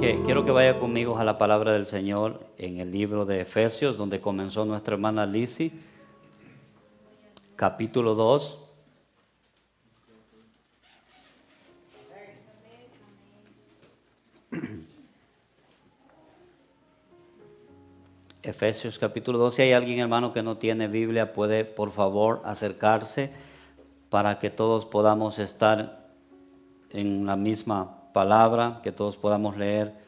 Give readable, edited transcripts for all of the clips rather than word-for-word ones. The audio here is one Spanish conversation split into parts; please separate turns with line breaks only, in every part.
Quiero que vaya conmigo a la palabra del Señor en el libro de Efesios, donde comenzó nuestra hermana Lizzy, capítulo 2. Efesios capítulo 2. Si hay alguien, hermano, que no tiene Biblia, puede por favor acercarse para que todos podamos estar en la misma palabra, que todos podamos leer.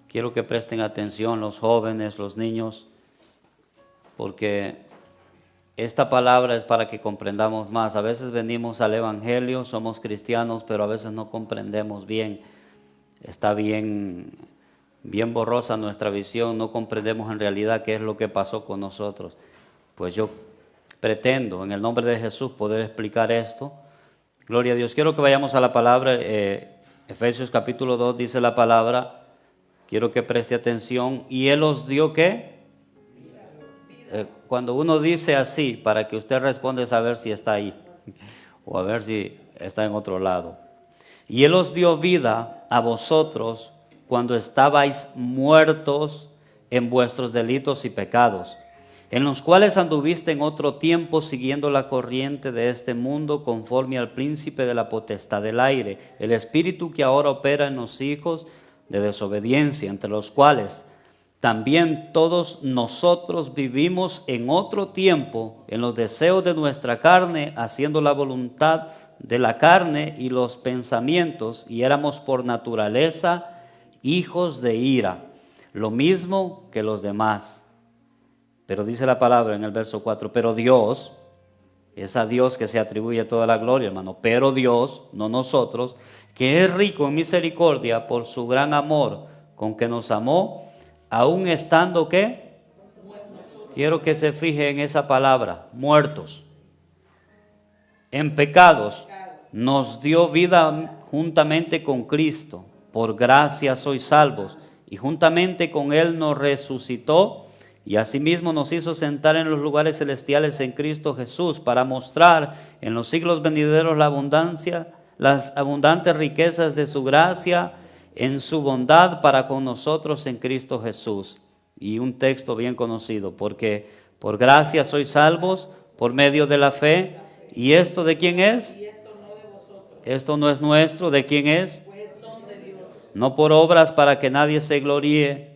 Quiero que presten atención los jóvenes, los niños, porque esta palabra es para que comprendamos más. A veces venimos al Evangelio, somos cristianos, pero a veces no comprendemos bien. Está bien borrosa nuestra visión, no comprendemos en realidad qué es lo que pasó con nosotros. Pues yo pretendo, en el nombre de Jesús, poder explicar esto. Gloria a Dios. Quiero que vayamos a la palabra. Efesios capítulo 2 dice la palabra. Quiero que preste atención. Y Él os dio, ¿qué? Cuando uno dice así, para que usted responda, es a ver si está ahí o a ver si está en otro lado. Y Él os dio vida a vosotros cuando estabais muertos en vuestros delitos y pecados, en los cuales anduviste en otro tiempo siguiendo la corriente de este mundo, conforme al príncipe de la potestad del aire, el espíritu que ahora opera en los hijos de desobediencia, entre los cuales también todos nosotros vivimos en otro tiempo en los deseos de nuestra carne, haciendo la voluntad de la carne y los pensamientos, y éramos por naturaleza hijos de ira, lo mismo que los demás. Pero dice la palabra en el verso 4, pero Dios, es a Dios que se atribuye toda la gloria, hermano, pero Dios, no nosotros, que es rico en misericordia por su gran amor con que nos amó, aún estando, ¿qué? Quiero que se fije en esa palabra, muertos en pecados, nos dio vida juntamente con Cristo. Por gracia sois salvos, y juntamente con Él nos resucitó, y asimismo nos hizo sentar en los lugares celestiales en Cristo Jesús, para mostrar en los siglos venideros las abundantes riquezas de su gracia en su bondad para con nosotros en Cristo Jesús. Y un texto bien conocido, porque por gracia sois salvos por medio de la fe. ¿Y esto de quién es? Esto no es nuestro. ¿De quién es? No por obras, para que nadie se gloríe,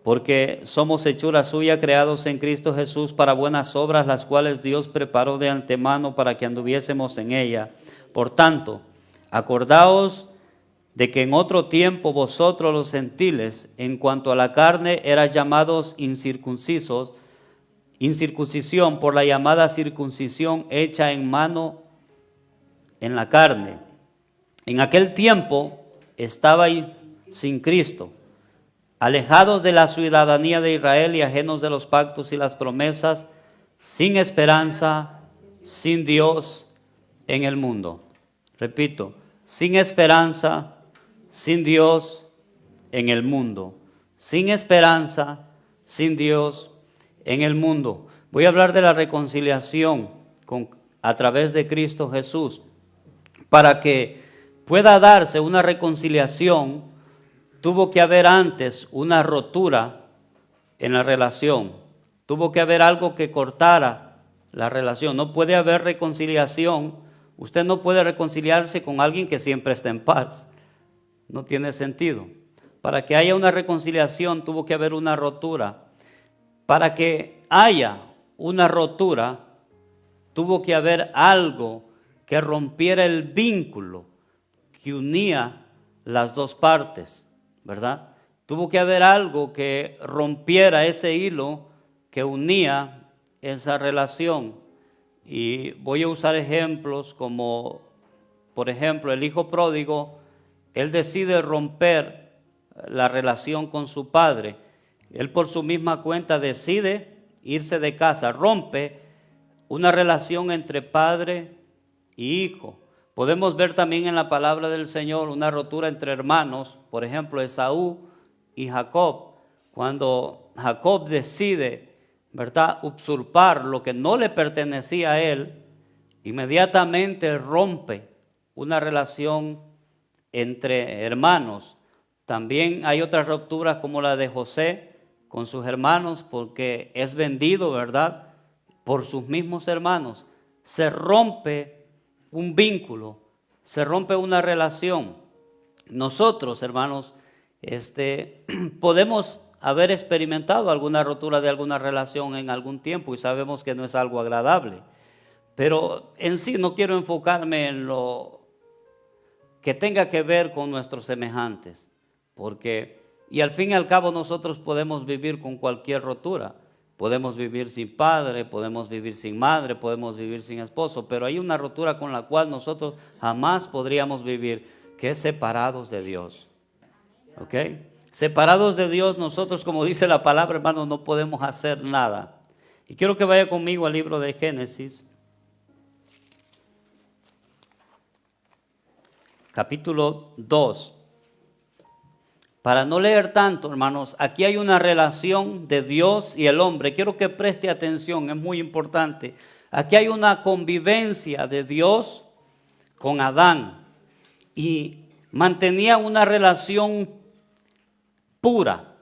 porque somos hechura suya, creados en Cristo Jesús para buenas obras, las cuales Dios preparó de antemano para que anduviésemos en ella. Por tanto, acordaos de que en otro tiempo vosotros los gentiles, en cuanto a la carne, erais llamados incircuncisos, incircuncisión por la llamada circuncisión hecha en mano en la carne. En aquel tiempo estabais sin Cristo, alejados de la ciudadanía de Israel y ajenos de los pactos y las promesas, sin esperanza, sin Dios en el mundo. Repito, sin esperanza, sin Dios en el mundo. Sin esperanza, sin Dios en el mundo. Voy a hablar de la reconciliación a través de Cristo Jesús. Para que pueda darse una reconciliación, tuvo que haber antes una rotura en la relación. Tuvo que haber algo que cortara la relación. No puede haber reconciliación. Usted no puede reconciliarse con alguien que siempre está en paz. No tiene sentido. Para que haya una reconciliación, tuvo que haber una rotura. Para que haya una rotura, tuvo que haber algo que rompiera el vínculo que unía las dos partes, ¿verdad? Tuvo que haber algo que rompiera ese hilo que unía esa relación. Y voy a usar ejemplos como, por ejemplo, el hijo pródigo. Él decide romper la relación con su padre. Él por su misma cuenta decide irse de casa, rompe una relación entre padre y hijo. Podemos ver también en la palabra del Señor una rotura entre hermanos, por ejemplo, Esaú y Jacob. Cuando Jacob decide, ¿verdad?, usurpar lo que no le pertenecía a él, inmediatamente rompe una relación entre hermanos. También hay otras rupturas como la de José con sus hermanos, porque es vendido, ¿verdad?, por sus mismos hermanos. Se rompe un vínculo, se rompe una relación. Nosotros, hermanos, podemos haber experimentado alguna rotura de alguna relación en algún tiempo y sabemos que no es algo agradable. Pero en sí no quiero enfocarme en lo que tenga que ver con nuestros semejantes, y al fin y al cabo nosotros podemos vivir con cualquier rotura. Podemos vivir sin padre, podemos vivir sin madre, podemos vivir sin esposo, pero hay una rotura con la cual nosotros jamás podríamos vivir, que es separados de Dios. ¿Ok? Separados de Dios, nosotros, como dice la palabra, hermanos, no podemos hacer nada. Y quiero que vaya conmigo al libro de Génesis, capítulo 2. Para no leer tanto, hermanos, aquí hay una relación de Dios y el hombre. Quiero que preste atención, es muy importante. Aquí hay una convivencia de Dios con Adán y mantenía una relación pura.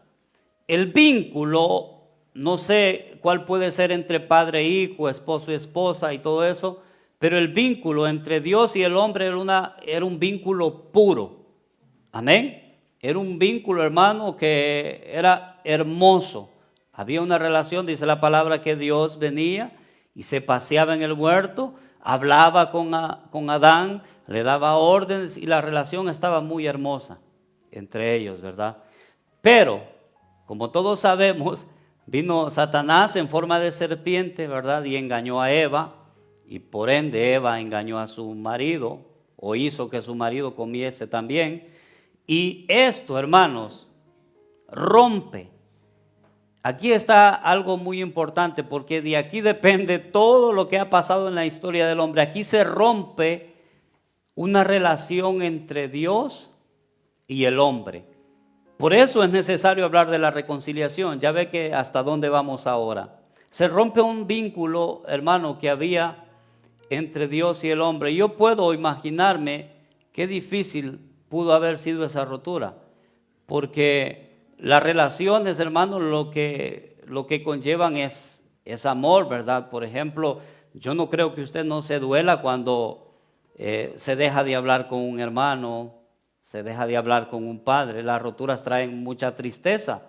El vínculo, no sé cuál puede ser entre padre e hijo, esposo y esposa y todo eso, pero el vínculo entre Dios y el hombre era un vínculo puro. Amén. Era un vínculo, hermano, que era hermoso. Había una relación, dice la palabra, que Dios venía y se paseaba en el huerto, hablaba con Adán, le daba órdenes y la relación estaba muy hermosa entre ellos, ¿verdad? Pero, como todos sabemos, vino Satanás en forma de serpiente, ¿verdad? Y engañó a Eva, y por ende Eva engañó a su marido, o hizo que su marido comiese también. Y esto, hermanos, rompe. Aquí está algo muy importante, porque de aquí depende todo lo que ha pasado en la historia del hombre. Aquí se rompe una relación entre Dios y el hombre. Por eso es necesario hablar de la reconciliación. Ya ve que hasta dónde vamos ahora. Se rompe un vínculo, hermano, que había entre Dios y el hombre. Yo puedo imaginarme qué difícil pudo haber sido esa rotura, porque las relaciones, hermanos, lo que conllevan es amor, ¿verdad? Por ejemplo, yo no creo que usted no se duela cuando se deja de hablar con un hermano, se deja de hablar con un padre. Las roturas traen mucha tristeza.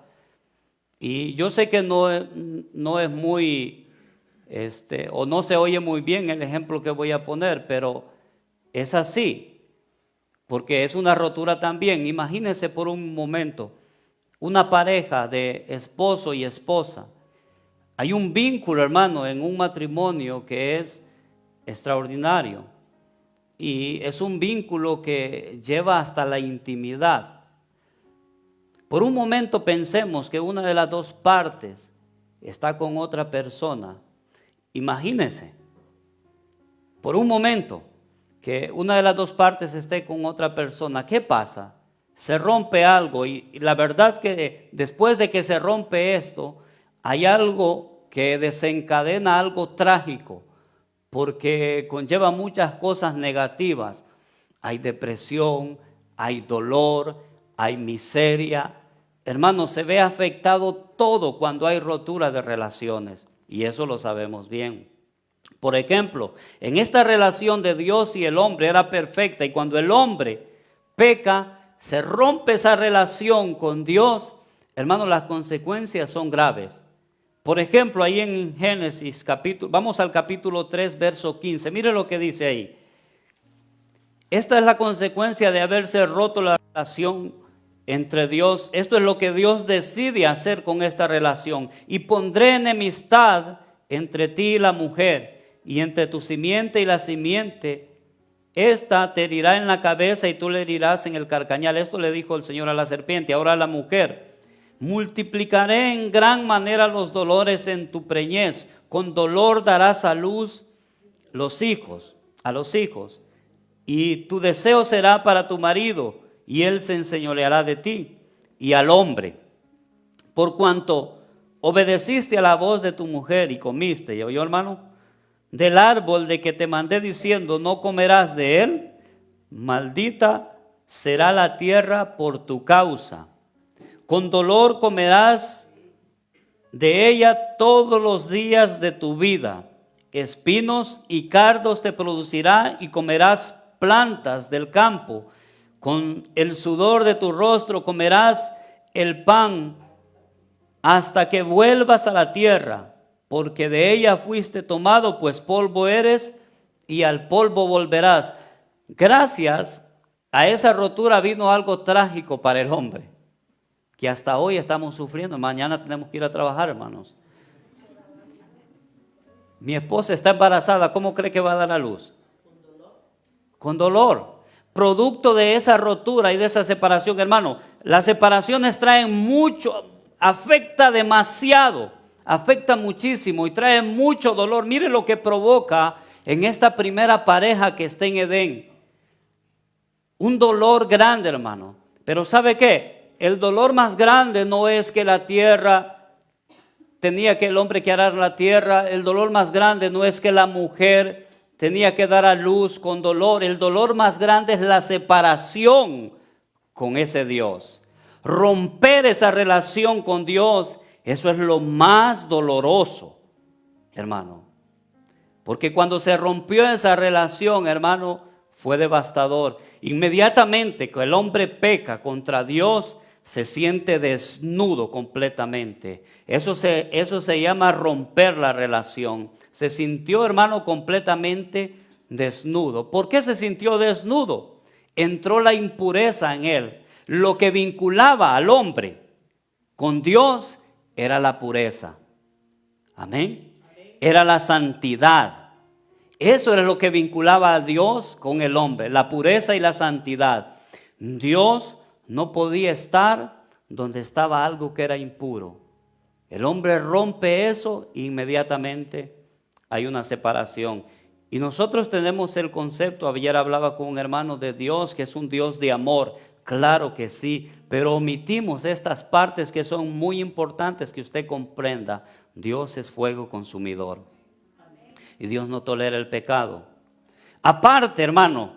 Y yo sé que no es muy, o no se oye muy bien el ejemplo que voy a poner, pero es así. Porque es una rotura también. Imagínense por un momento una pareja de esposo y esposa. Hay un vínculo, hermano, en un matrimonio que es extraordinario. Y es un vínculo que lleva hasta la intimidad. Por un momento pensemos que una de las dos partes está con otra persona. Imagínense, por un momento, que una de las dos partes esté con otra persona. ¿Qué pasa? Se rompe algo, y la verdad que después de que se rompe esto, hay algo que desencadena algo trágico, porque conlleva muchas cosas negativas. Hay depresión, hay dolor, hay miseria. Hermanos, se ve afectado todo cuando hay rotura de relaciones, y eso lo sabemos bien. Por ejemplo, en esta relación de Dios y el hombre era perfecta, y cuando el hombre peca, se rompe esa relación con Dios, hermanos, las consecuencias son graves. Por ejemplo, ahí en Génesis, vamos al capítulo 3, verso 15, mire lo que dice ahí. Esta es la consecuencia de haberse roto la relación entre Dios. Esto es lo que Dios decide hacer con esta relación. Y pondré enemistad entre ti y la mujer, y entre tu simiente y la simiente, esta te herirá en la cabeza y tú le herirás en el carcañal. Esto le dijo el Señor a la serpiente. Ahora a la mujer: multiplicaré en gran manera los dolores en tu preñez, con dolor darás a luz a los hijos, y tu deseo será para tu marido, y él se enseñoreará de ti. Y al hombre: por cuanto obedeciste a la voz de tu mujer y comiste, ¿y oyó, hermano?, del árbol de que te mandé diciendo, no comerás de él, maldita será la tierra por tu causa. Con dolor comerás de ella todos los días de tu vida. Espinos y cardos te producirá y comerás plantas del campo. Con el sudor de tu rostro comerás el pan hasta que vuelvas a la tierra, porque de ella fuiste tomado, pues polvo eres y al polvo volverás. Gracias a esa rotura vino algo trágico para el hombre, que hasta hoy estamos sufriendo. Mañana tenemos que ir a trabajar, hermanos. Mi esposa está embarazada, ¿cómo cree que va a dar a luz? Con dolor. Producto de esa rotura y de esa separación, hermano. Las separaciones traen mucho, afecta demasiado, afecta muchísimo y trae mucho dolor. Mire lo que provoca en esta primera pareja que está en Edén. Un dolor grande, hermano. Pero ¿sabe qué? El dolor más grande no es que la tierra tenía que el hombre que arar la tierra. El dolor más grande no es que la mujer tenía que dar a luz con dolor. El dolor más grande es la separación con ese Dios. Romper esa relación con Dios, eso es lo más doloroso, hermano. Porque cuando se rompió esa relación, hermano, fue devastador. Inmediatamente que el hombre peca contra Dios, se siente desnudo completamente. Eso se llama romper la relación. Se sintió, hermano, completamente desnudo. ¿Por qué se sintió desnudo? Entró la impureza en él. Lo que vinculaba al hombre con Dios era la pureza. Amén. Era la santidad. Eso era lo que vinculaba a Dios con el hombre, la pureza y la santidad. Dios no podía estar donde estaba algo que era impuro. El hombre rompe eso e inmediatamente hay una separación. Y nosotros tenemos el concepto, ayer hablaba con un hermano de Dios, que es un Dios de amor. Claro que sí, pero omitimos estas partes que son muy importantes que usted comprenda. Dios es fuego consumidor. Y Dios no tolera el pecado. Aparte, hermano,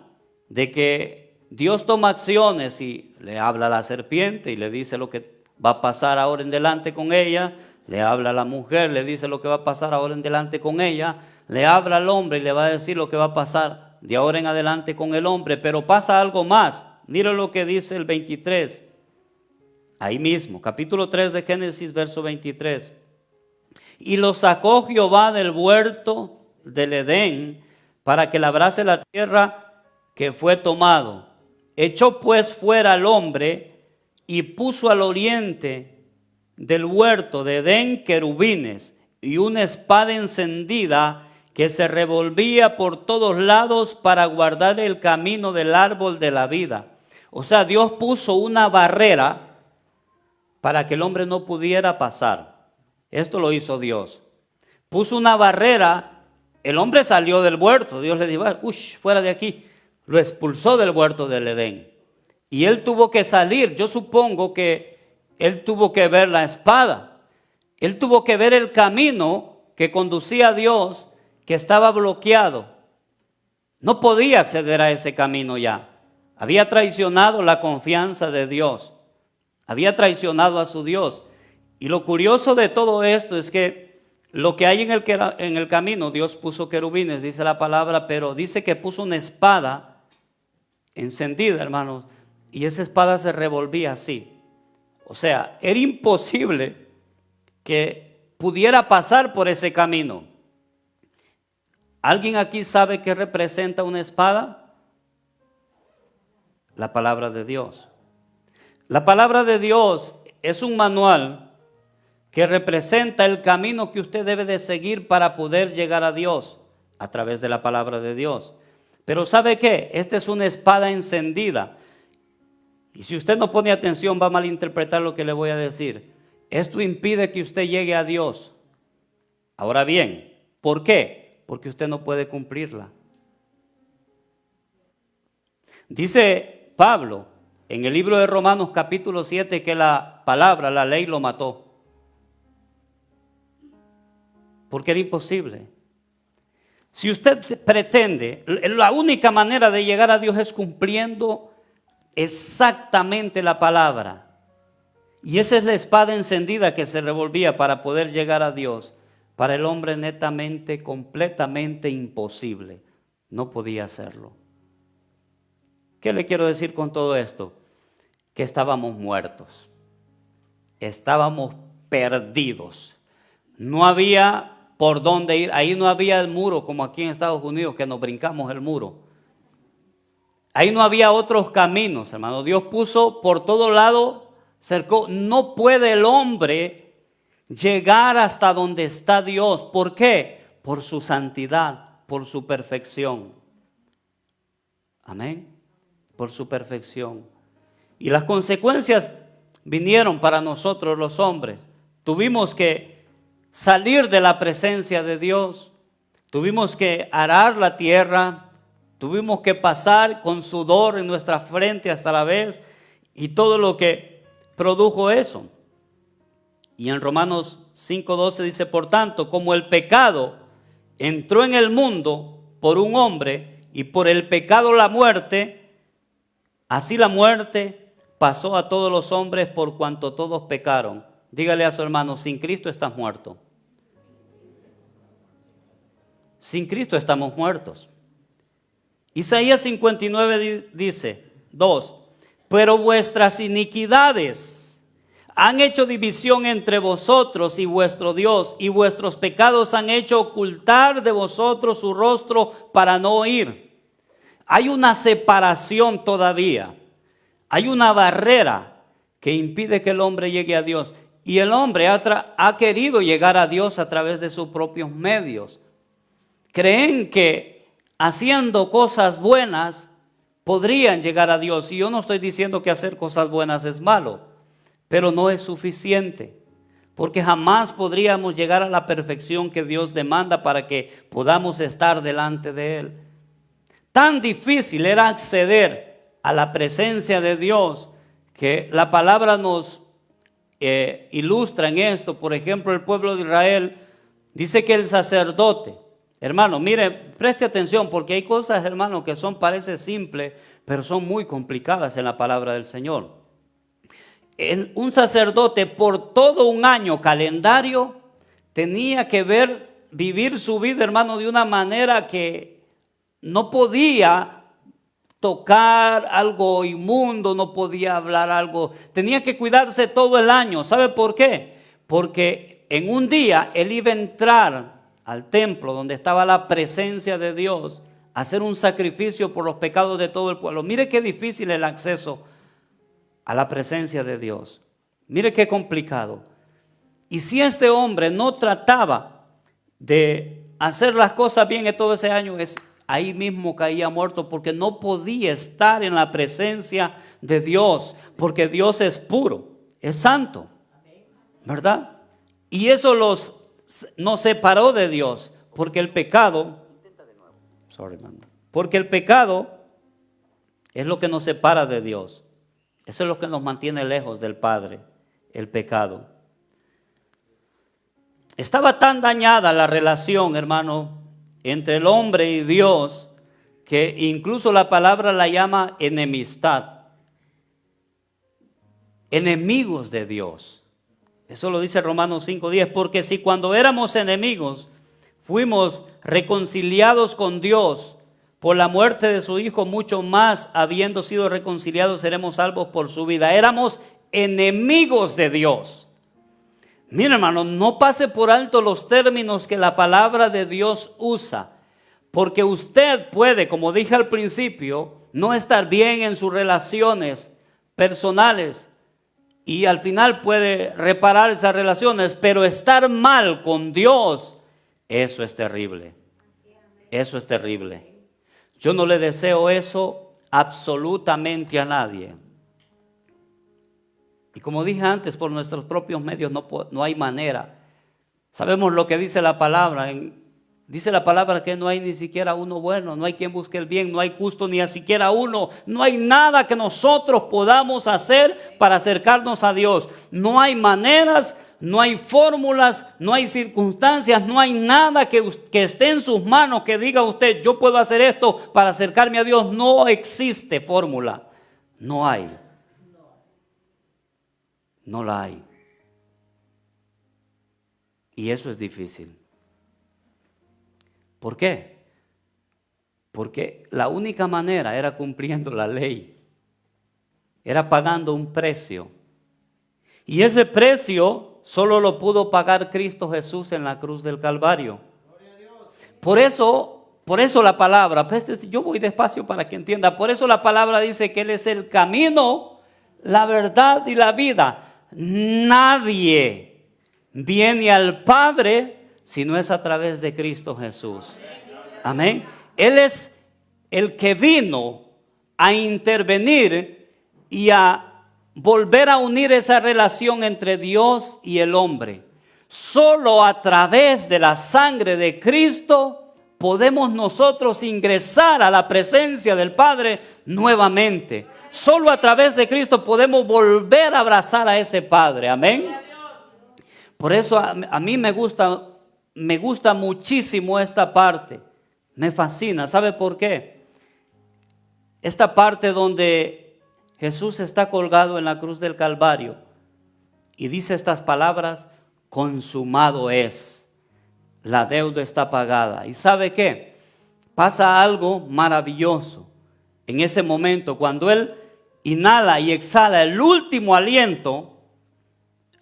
de que Dios toma acciones y le habla a la serpiente y le dice lo que va a pasar ahora en adelante con ella. Le habla a la mujer, le dice lo que va a pasar ahora en adelante con ella. Le habla al hombre y le va a decir lo que va a pasar de ahora en adelante con el hombre. Pero pasa algo más. Mira lo que dice el 23. Ahí mismo, capítulo 3 de Génesis, verso 23. Y lo sacó Jehová del huerto del Edén para que labrase la tierra que fue tomado. Echó pues fuera al hombre y puso al oriente del huerto de Edén querubines y una espada encendida que se revolvía por todos lados para guardar el camino del árbol de la vida. O sea, Dios puso una barrera para que el hombre no pudiera pasar. Esto lo hizo Dios. Puso una barrera, el hombre salió del huerto. Dios le dijo, fuera de aquí. Lo expulsó del huerto del Edén. Y él tuvo que salir. Yo supongo que él tuvo que ver la espada. Él tuvo que ver el camino que conducía a Dios, que estaba bloqueado. No podía acceder a ese camino ya. Había traicionado la confianza de Dios. Había traicionado a su Dios. Y lo curioso de todo esto es que lo que hay en el camino, Dios puso querubines, dice la palabra, pero dice que puso una espada encendida, hermanos, y esa espada se revolvía así. O sea, era imposible que pudiera pasar por ese camino. ¿Alguien aquí sabe qué representa una espada? La palabra de Dios. La palabra de Dios es un manual que representa el camino que usted debe de seguir para poder llegar a Dios a través de la palabra de Dios. Pero ¿sabe qué? Esta es una espada encendida. Y si usted no pone atención va a malinterpretar lo que le voy a decir. Esto impide que usted llegue a Dios. Ahora bien, ¿por qué? Porque usted no puede cumplirla. Dice Pablo en el libro de Romanos capítulo 7 que la palabra, la ley lo mató. Porque era imposible. Si usted pretende, la única manera de llegar a Dios es cumpliendo exactamente la palabra. Y esa es la espada encendida que se revolvía para poder llegar a Dios. Para el hombre netamente, completamente imposible. No podía hacerlo. ¿Qué le quiero decir con todo esto? Que estábamos muertos. Estábamos perdidos. No había por dónde ir. Ahí no había el muro como aquí en Estados Unidos que nos brincamos el muro. Ahí no había otros caminos, hermano. Dios puso por todo lado, cercó. No puede el hombre llegar hasta donde está Dios. ¿Por qué? Por su santidad, por su perfección. Amén. Por su perfección. Y las consecuencias vinieron para nosotros los hombres. Tuvimos que salir de la presencia de Dios. Tuvimos que arar la tierra. Tuvimos que pasar con sudor en nuestra frente hasta la vez. Y todo lo que produjo eso. Y en Romanos 5:12 dice, por tanto, como el pecado entró en el mundo por un hombre y por el pecado la muerte, así la muerte pasó a todos los hombres por cuanto todos pecaron. Dígale a su hermano, sin Cristo estás muerto. Sin Cristo estamos muertos. Isaías 59 dice, 2, pero vuestras iniquidades han hecho división entre vosotros y vuestro Dios, y vuestros pecados han hecho ocultar de vosotros su rostro para no oír. Hay una separación todavía, hay una barrera que impide que el hombre llegue a Dios. Y el hombre ha querido llegar a Dios a través de sus propios medios. Creen que haciendo cosas buenas podrían llegar a Dios. Y yo no estoy diciendo que hacer cosas buenas es malo, pero no es suficiente, porque jamás podríamos llegar a la perfección que Dios demanda para que podamos estar delante de Él. Tan difícil era acceder a la presencia de Dios que la palabra nos ilustra en esto. Por ejemplo, el pueblo de Israel dice que el sacerdote, hermano, mire, preste atención, porque hay cosas, hermano, que parece simples, pero son muy complicadas en la palabra del Señor. Un sacerdote por todo un año calendario tenía que vivir su vida, hermano, de una manera que no podía tocar algo inmundo, no podía hablar algo, tenía que cuidarse todo el año. ¿Sabe por qué? Porque en un día él iba a entrar al templo donde estaba la presencia de Dios, a hacer un sacrificio por los pecados de todo el pueblo. Mire qué difícil el acceso a la presencia de Dios. Mire qué complicado. Y si este hombre no trataba de hacer las cosas bien en todo ese año, ahí mismo caía muerto, porque no podía estar en la presencia de Dios, porque Dios es puro, es santo, ¿verdad? Y eso nos separó de Dios, porque el pecado, porque el pecado es lo que nos separa de Dios. Eso es lo que nos mantiene lejos del Padre, el pecado. Estaba tan dañada la relación, hermano, entre el hombre y Dios, que incluso la palabra la llama enemistad. Enemigos de Dios. Eso lo dice Romanos 5:10, porque si cuando éramos enemigos fuimos reconciliados con Dios por la muerte de su Hijo, mucho más, habiendo sido reconciliados, seremos salvos por su vida. Éramos enemigos de Dios. Mira, hermano, no pase por alto los términos que la palabra de Dios usa, porque usted puede, como dije al principio, no estar bien en sus relaciones personales y al final puede reparar esas relaciones, pero estar mal con Dios, eso es terrible. Eso es terrible. Yo no le deseo eso absolutamente a nadie. Y como dije antes, por nuestros propios medios no hay manera. Sabemos lo que dice la palabra. Dice la palabra que no hay ni siquiera uno bueno, no hay quien busque el bien, no hay justo ni siquiera uno. No hay nada que nosotros podamos hacer para acercarnos a Dios. No hay maneras, no hay fórmulas, no hay circunstancias, no hay nada que esté en sus manos que diga usted, yo puedo hacer esto para acercarme a Dios. No existe fórmula. No hay. No la hay. Y eso es difícil. ¿Por qué? Porque la única manera era cumpliendo la ley. Era pagando un precio. Y ese precio solo lo pudo pagar Cristo Jesús en la cruz del Calvario. Por eso la palabra, yo voy despacio para que entienda. Por eso la palabra dice que Él es el camino, la verdad y la vida. Nadie viene al Padre si no es a través de Cristo Jesús. Amén. Él es el que vino a intervenir y a volver a unir esa relación entre Dios y el hombre. Solo a través de la sangre de Cristo podemos nosotros ingresar a la presencia del Padre nuevamente. Solo a través de Cristo podemos volver a abrazar a ese Padre. Amén. Por eso a mí me gusta muchísimo esta parte. Me fascina. ¿Sabe por qué? Esta parte donde Jesús está colgado en la cruz del Calvario y dice estas palabras: consumado es, la deuda está pagada. ¿Y sabe qué? Pasa algo maravilloso en ese momento cuando Él inhala y exhala el último aliento.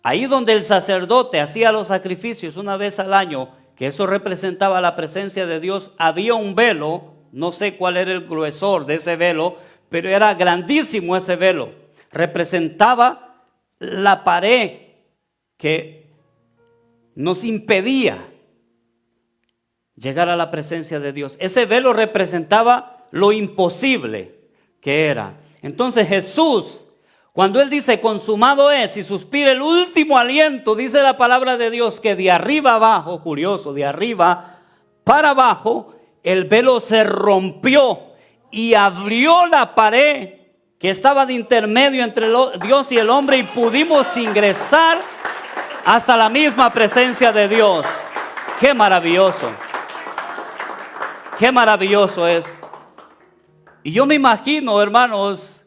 Ahí donde el sacerdote hacía los sacrificios una vez al año, que eso representaba la presencia de Dios, había un velo. No sé cuál era el gruesor de ese velo, pero era grandísimo ese velo. Representaba la pared que nos impedía llegar a la presencia de Dios. Ese velo representaba lo imposible que era. Entonces Jesús, cuando Él dice consumado es y suspira el último aliento, dice la palabra de Dios que de arriba abajo, curioso, de arriba para abajo, el velo se rompió y abrió la pared que estaba de intermedio entre Dios y el hombre, y pudimos ingresar hasta la misma presencia de Dios. ¡Qué maravilloso! ¡Qué maravilloso es! Y yo me imagino, hermanos,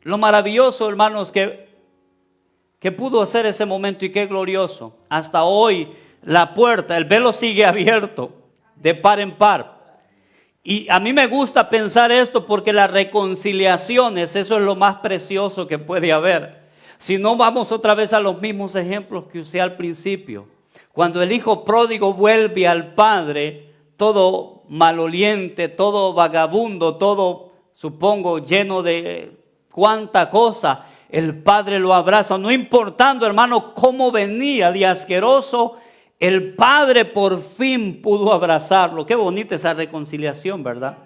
lo maravilloso, hermanos, que pudo hacer ese momento, y qué glorioso. Hasta hoy la puerta, el velo sigue abierto de par en par. Y a mí me gusta pensar esto porque las reconciliaciones, eso es lo más precioso que puede haber. Si no, vamos otra vez a los mismos ejemplos que usé al principio. Cuando el hijo pródigo vuelve al padre, todo maloliente, todo vagabundo, todo, supongo, lleno de cuánta cosa, el padre lo abraza, no importando, hermano, cómo venía de asqueroso. El padre por fin pudo abrazarlo. Qué bonita esa reconciliación, ¿verdad?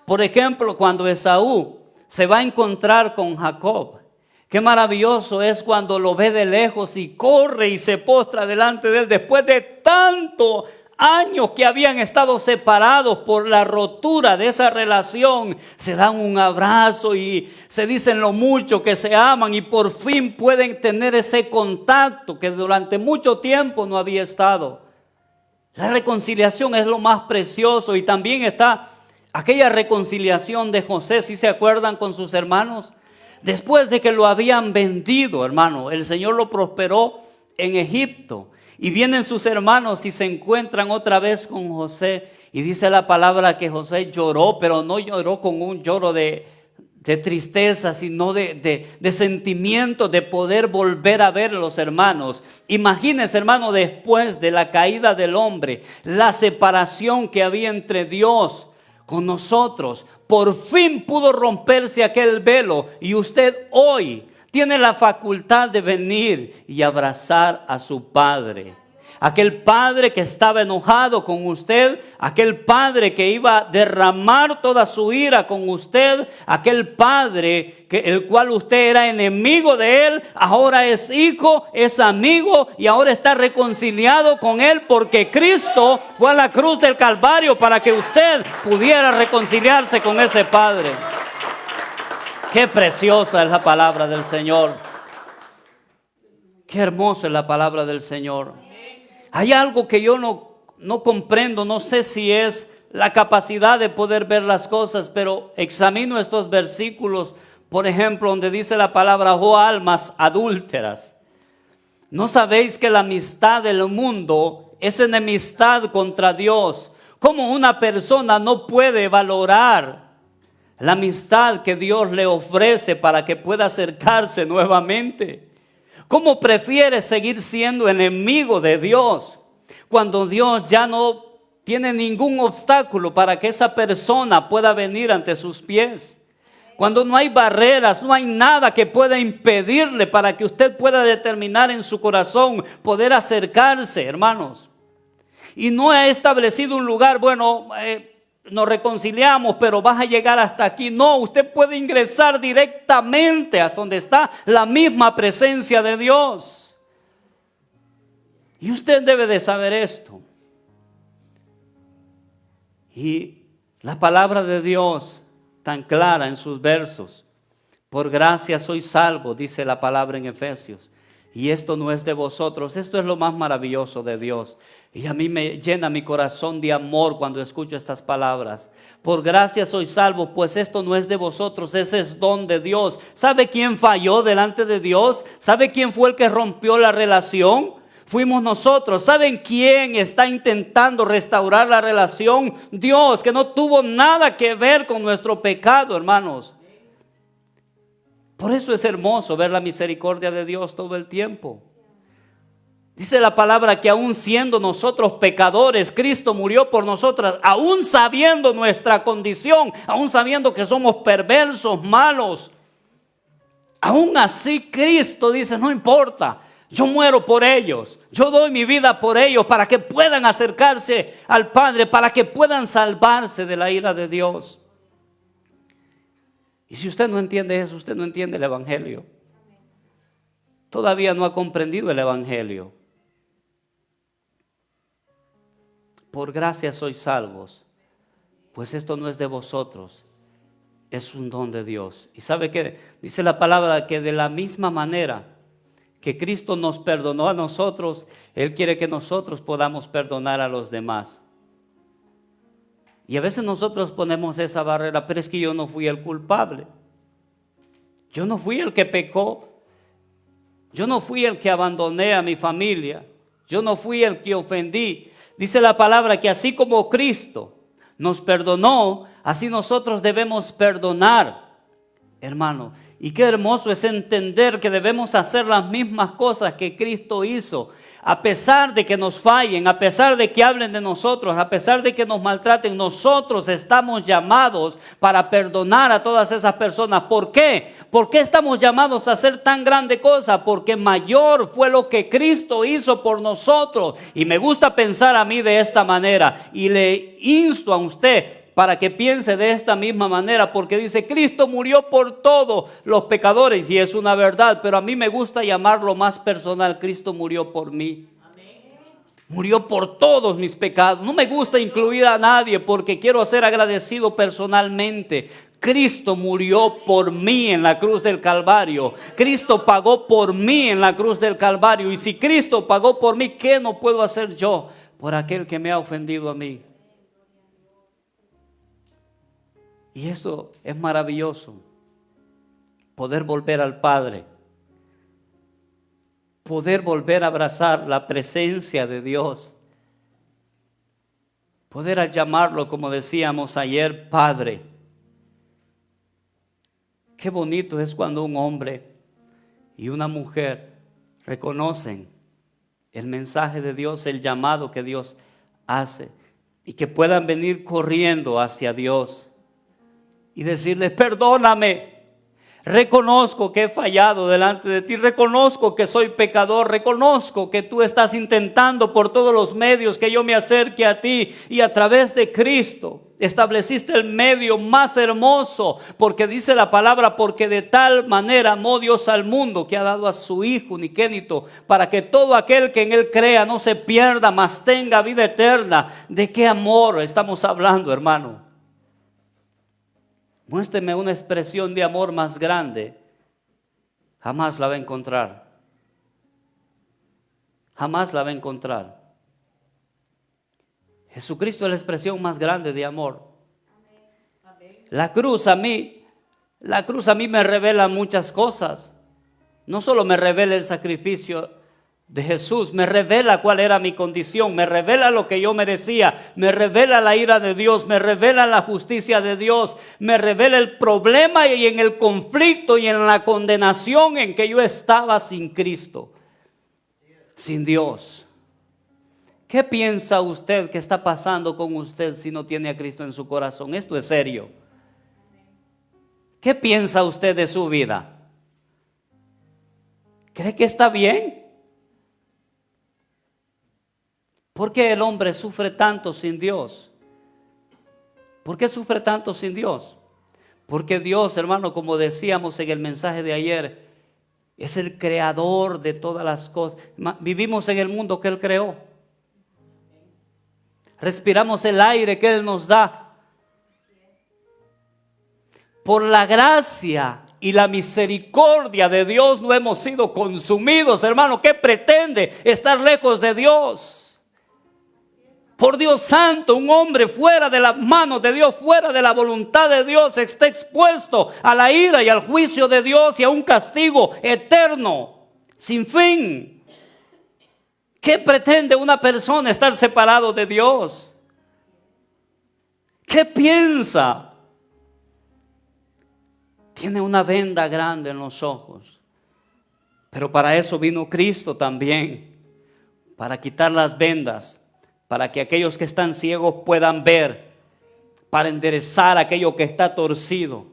Por ejemplo, cuando Esaú se va a encontrar con Jacob, qué maravilloso es cuando lo ve de lejos y corre y se postra delante de él después de tanto años que habían estado separados por la rotura de esa relación. Se dan un abrazo y se dicen lo mucho que se aman, y por fin pueden tener ese contacto que durante mucho tiempo no había estado. La reconciliación es lo más precioso. Y también está aquella reconciliación de José, ¿sí se acuerdan? Con sus hermanos. Después de que lo habían vendido, hermano, el Señor lo prosperó en Egipto. Y vienen sus hermanos y se encuentran otra vez con José. Y dice la palabra que José lloró, pero no lloró con un lloro de tristeza, sino de sentimiento de poder volver a ver a los hermanos. Imagínense, hermano, después de la caída del hombre, la separación que había entre Dios con nosotros, por fin pudo romperse aquel velo, y usted hoy tiene la facultad de venir y abrazar a su padre. Aquel padre que estaba enojado con usted, aquel padre que iba a derramar toda su ira con usted, aquel padre el cual usted era enemigo de él, ahora es hijo, es amigo, y ahora está reconciliado con él porque Cristo fue a la cruz del Calvario para que usted pudiera reconciliarse con ese padre. Qué preciosa es la palabra del Señor. Qué hermosa es la palabra del Señor. Hay algo que yo no comprendo, no sé si es la capacidad de poder ver las cosas, pero examino estos versículos, por ejemplo, donde dice la palabra, oh almas adúlteras, ¿no sabéis que la amistad del mundo es enemistad contra Dios? ¿Cómo una persona no puede valorar la amistad que Dios le ofrece para que pueda acercarse nuevamente? ¿Cómo prefiere seguir siendo enemigo de Dios cuando Dios ya no tiene ningún obstáculo para que esa persona pueda venir ante sus pies? Cuando no hay barreras, no hay nada que pueda impedirle para que usted pueda determinar en su corazón poder acercarse, hermanos. Y no ha establecido un lugar, bueno, nos reconciliamos, pero vas a llegar hasta aquí. No, usted puede ingresar directamente hasta donde está la misma presencia de Dios. Y usted debe de saber esto. Y la palabra de Dios, tan clara en sus versos, por gracia soy salvo, dice la palabra en Efesios. Y esto no es de vosotros, esto es lo más maravilloso de Dios. Y a mí me llena mi corazón de amor cuando escucho estas palabras. Por gracia soy salvo, pues esto no es de vosotros, ese es don de Dios. ¿Sabe quién falló delante de Dios? ¿Sabe quién fue el que rompió la relación? Fuimos nosotros. ¿Saben quién está intentando restaurar la relación? Dios, que no tuvo nada que ver con nuestro pecado, hermanos. Por eso es hermoso ver la misericordia de Dios todo el tiempo. Dice la palabra que aún siendo nosotros pecadores, Cristo murió por nosotros, aún sabiendo nuestra condición, aún sabiendo que somos perversos, malos. Aún así Cristo dice, no importa, yo muero por ellos, yo doy mi vida por ellos para que puedan acercarse al Padre, para que puedan salvarse de la ira de Dios. Y si usted no entiende eso, usted no entiende el Evangelio. Todavía no ha comprendido el Evangelio. Por gracia sois salvos, pues esto no es de vosotros, es un don de Dios. ¿Y sabe qué? Dice la palabra que de la misma manera que Cristo nos perdonó a nosotros, Él quiere que nosotros podamos perdonar a los demás. Y a veces nosotros ponemos esa barrera, pero es que yo no fui el culpable. Yo no fui el que pecó. Yo no fui el que abandoné a mi familia. Yo no fui el que ofendí. Dice la palabra que así como Cristo nos perdonó, así nosotros debemos perdonar, hermano. Y qué hermoso es entender que debemos hacer las mismas cosas que Cristo hizo. A pesar de que nos fallen, a pesar de que hablen de nosotros, a pesar de que nos maltraten, nosotros estamos llamados para perdonar a todas esas personas. ¿Por qué? ¿Por qué estamos llamados a hacer tan grande cosa? Porque mayor fue lo que Cristo hizo por nosotros. Y me gusta pensar a mí de esta manera. Y le insto a usted para que piense de esta misma manera, porque dice, Cristo murió por todos los pecadores, y es una verdad, pero a mí me gusta llamarlo más personal, Cristo murió por mí. Murió por todos mis pecados. No me gusta incluir a nadie porque quiero ser agradecido personalmente. Cristo murió por mí en la cruz del Calvario. Cristo pagó por mí en la cruz del Calvario. Y si Cristo pagó por mí, ¿qué no puedo hacer yo por aquel que me ha ofendido a mí? Y eso es maravilloso, poder volver al Padre, poder volver a abrazar la presencia de Dios, poder llamarlo, como decíamos ayer, Padre. Qué bonito es cuando un hombre y una mujer reconocen el mensaje de Dios, el llamado que Dios hace, y que puedan venir corriendo hacia Dios y decirle, perdóname, reconozco que he fallado delante de ti, reconozco que soy pecador, reconozco que tú estás intentando por todos los medios que yo me acerque a ti, y a través de Cristo estableciste el medio más hermoso, porque dice la palabra, porque de tal manera amó Dios al mundo que ha dado a su Hijo unigénito, para que todo aquel que en Él crea no se pierda, mas tenga vida eterna. ¿De qué amor estamos hablando, hermano? Muéstreme una expresión de amor más grande. Jamás la va a encontrar. Jamás la va a encontrar. Jesucristo es la expresión más grande de amor. La cruz a mí me revela muchas cosas. No solo me revela el sacrificio de Jesús, me revela cuál era mi condición, me revela lo que yo merecía, me revela la ira de Dios, me revela la justicia de Dios, me revela el problema y en el conflicto y en la condenación en que yo estaba sin Cristo, sin Dios. ¿Qué piensa usted que está pasando con usted si no tiene a Cristo en su corazón? Esto es serio. ¿Qué piensa usted de su vida? ¿Cree que está bien? ¿Por qué el hombre sufre tanto sin Dios? ¿Por qué sufre tanto sin Dios? Porque Dios, hermano, como decíamos en el mensaje de ayer, es el creador de todas las cosas. Vivimos en el mundo que Él creó. Respiramos el aire que Él nos da. Por la gracia y la misericordia de Dios no hemos sido consumidos, hermano. ¿Qué pretende estar lejos de Dios? Por Dios santo, un hombre fuera de las manos de Dios, fuera de la voluntad de Dios, está expuesto a la ira y al juicio de Dios y a un castigo eterno, sin fin. ¿Qué pretende una persona estar separado de Dios? ¿Qué piensa? Tiene una venda grande en los ojos. Pero para eso vino Cristo también, para quitar las vendas, para que aquellos que están ciegos puedan ver, para enderezar aquello que está torcido.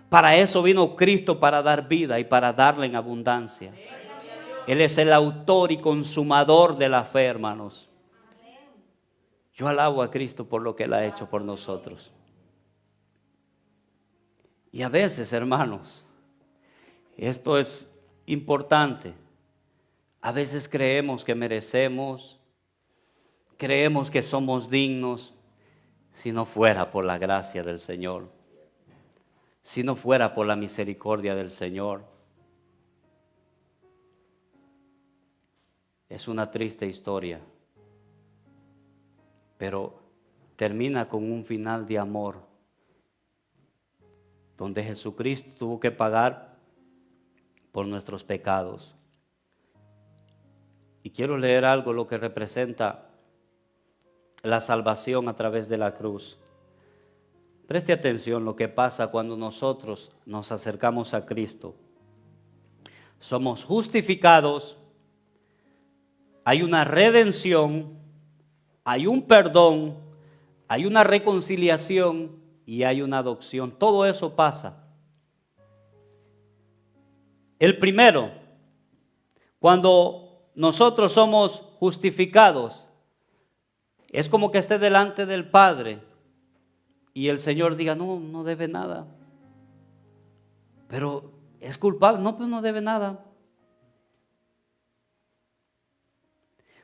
Para eso vino Cristo, para dar vida y para darla en abundancia. Él es el autor y consumador de la fe, hermanos. Yo alabo a Cristo por lo que Él ha hecho por nosotros. Y a veces, hermanos, esto es importante. A veces creemos que merecemos, creemos que somos dignos, si no fuera por la gracia del Señor, si no fuera por la misericordia del Señor. Es una triste historia, pero termina con un final de amor, donde Jesucristo tuvo que pagar por nuestros pecados. Y quiero leer algo lo que representa la salvación a través de la cruz. Preste atención lo que pasa cuando nosotros nos acercamos a Cristo. Somos justificados, hay una redención, hay un perdón, hay una reconciliación y hay una adopción. Todo eso pasa. El primero, cuando nosotros somos justificados, es como que esté delante del Padre y el Señor diga, no debe nada. Pero es culpable, pues no debe nada.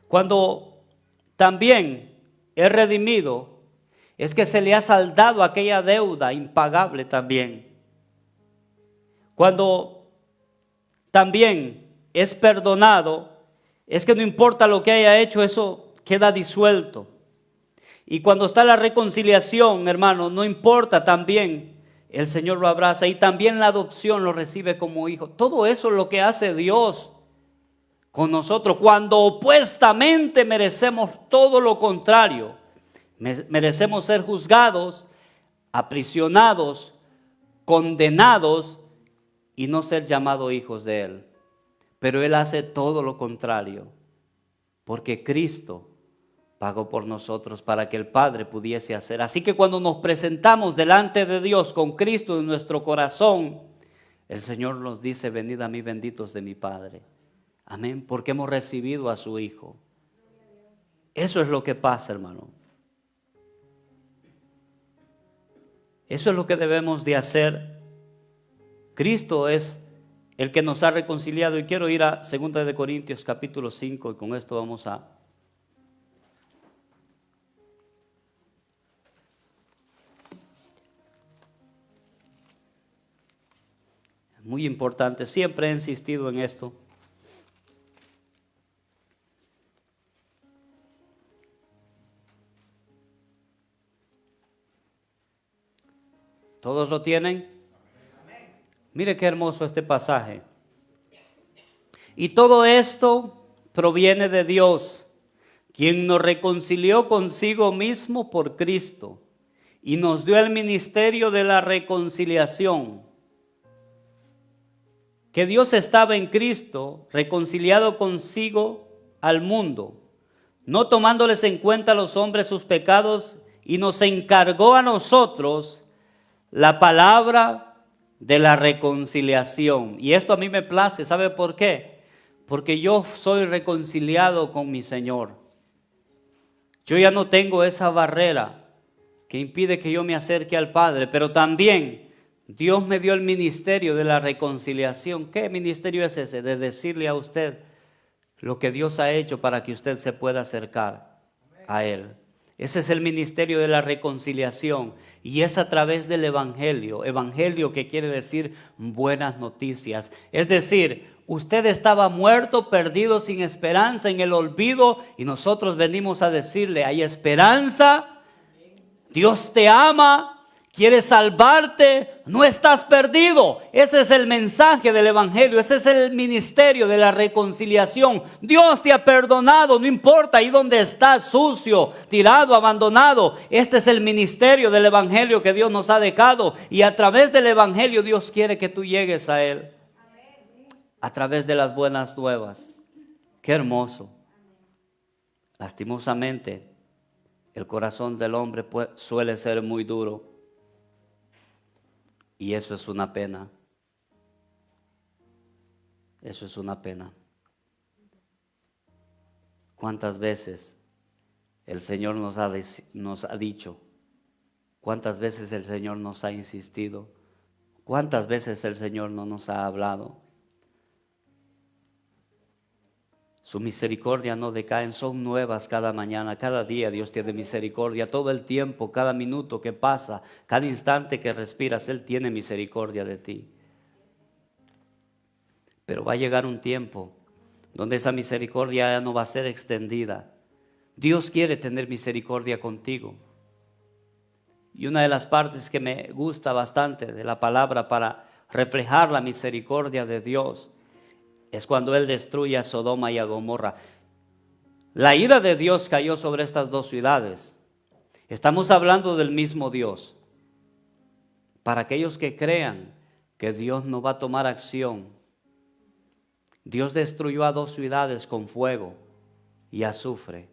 Cuando también es redimido, es que se le ha saldado aquella deuda impagable también. Cuando también es perdonado, es que no importa lo que haya hecho, eso queda disuelto. Y cuando está la reconciliación, hermano, no importa también, el Señor lo abraza y también la adopción lo recibe como hijo. Todo eso es lo que hace Dios con nosotros, cuando opuestamente merecemos todo lo contrario. Merecemos ser juzgados, aprisionados, condenados y no ser llamados hijos de Él. Pero Él hace todo lo contrario, porque Cristo pagó por nosotros para que el Padre pudiese hacer. Así que cuando nos presentamos delante de Dios con Cristo en nuestro corazón, el Señor nos dice, venid a mí benditos de mi Padre. Amén, porque hemos recibido a su Hijo. Eso es lo que pasa, hermano. Eso es lo que debemos de hacer. Cristo es el que nos ha reconciliado. Y quiero ir a 2 de Corintios capítulo 5 y con esto vamos a... Muy importante, siempre he insistido en esto. ¿Todos lo tienen? Mire qué hermoso este pasaje. Y todo esto proviene de Dios, quien nos reconcilió consigo mismo por Cristo y nos dio el ministerio de la reconciliación. Que Dios estaba en Cristo, reconciliado consigo al mundo, no tomándoles en cuenta a los hombres sus pecados, y nos encargó a nosotros la palabra de la reconciliación. Y esto a mí me place, ¿sabe por qué? Porque yo soy reconciliado con mi Señor. Yo ya no tengo esa barrera que impide que yo me acerque al Padre, pero también Dios me dio el ministerio de la reconciliación. ¿Qué ministerio es ese? De decirle a usted lo que Dios ha hecho para que usted se pueda acercar a Él. Ese es el ministerio de la reconciliación y es a través del evangelio. Evangelio que quiere decir buenas noticias. Es decir, usted estaba muerto, perdido, sin esperanza, en el olvido, y nosotros venimos a decirle, hay esperanza, Dios te ama, quiere salvarte, no estás perdido. Ese es el mensaje del evangelio, ese es el ministerio de la reconciliación. Dios te ha perdonado, no importa ahí donde estás, sucio, tirado, abandonado. Este es el ministerio del evangelio que Dios nos ha dejado, y a través del evangelio Dios quiere que tú llegues a Él. A través de las buenas nuevas. Qué hermoso. Lastimosamente, el corazón del hombre suele ser muy duro. Y eso es una pena. Eso es una pena. ¿Cuántas veces el Señor nos ha dicho? ¿Cuántas veces el Señor nos ha insistido? ¿Cuántas veces el Señor no nos ha hablado? Su misericordia no decaen, son nuevas cada mañana, cada día Dios tiene misericordia. Todo el tiempo, cada minuto que pasa, cada instante que respiras, Él tiene misericordia de ti. Pero va a llegar un tiempo donde esa misericordia ya no va a ser extendida. Dios quiere tener misericordia contigo. Y una de las partes que me gusta bastante de la palabra para reflejar la misericordia de Dios es cuando Él destruye a Sodoma y a Gomorra. La ira de Dios cayó sobre estas dos ciudades. Estamos hablando del mismo Dios. Para aquellos que crean que Dios no va a tomar acción, Dios destruyó a dos ciudades con fuego y azufre.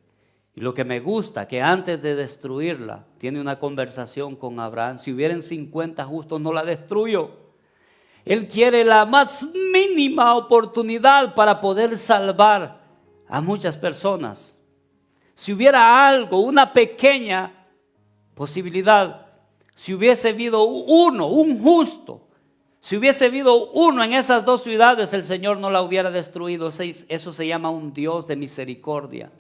Y lo que me gusta, que antes de destruirla, tiene una conversación con Abraham. Si hubieran 50 justos, no la destruyo. Él quiere la más mínima oportunidad para poder salvar a muchas personas. Si hubiera algo, una pequeña posibilidad, si hubiese habido uno, un justo, si hubiese habido uno en esas dos ciudades, el Señor no la hubiera destruido. Eso se llama un Dios de misericordia.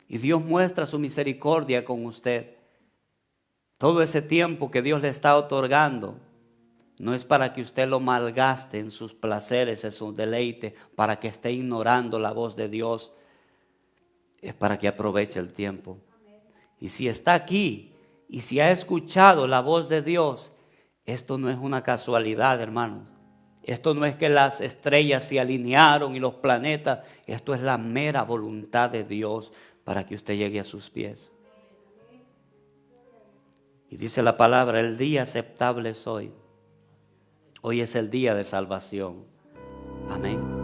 Y Dios muestra su misericordia con usted. Todo ese tiempo que Dios le está otorgando no es para que usted lo malgaste en sus placeres, en sus deleites, para que esté ignorando la voz de Dios. Es para que aproveche el tiempo. Y si está aquí y si ha escuchado la voz de Dios, esto no es una casualidad, hermanos. Esto no es que las estrellas se alinearon y los planetas. Esto es la mera voluntad de Dios para que usted llegue a sus pies. Y dice la palabra, el día aceptable es hoy. Hoy es el día de salvación. Amén.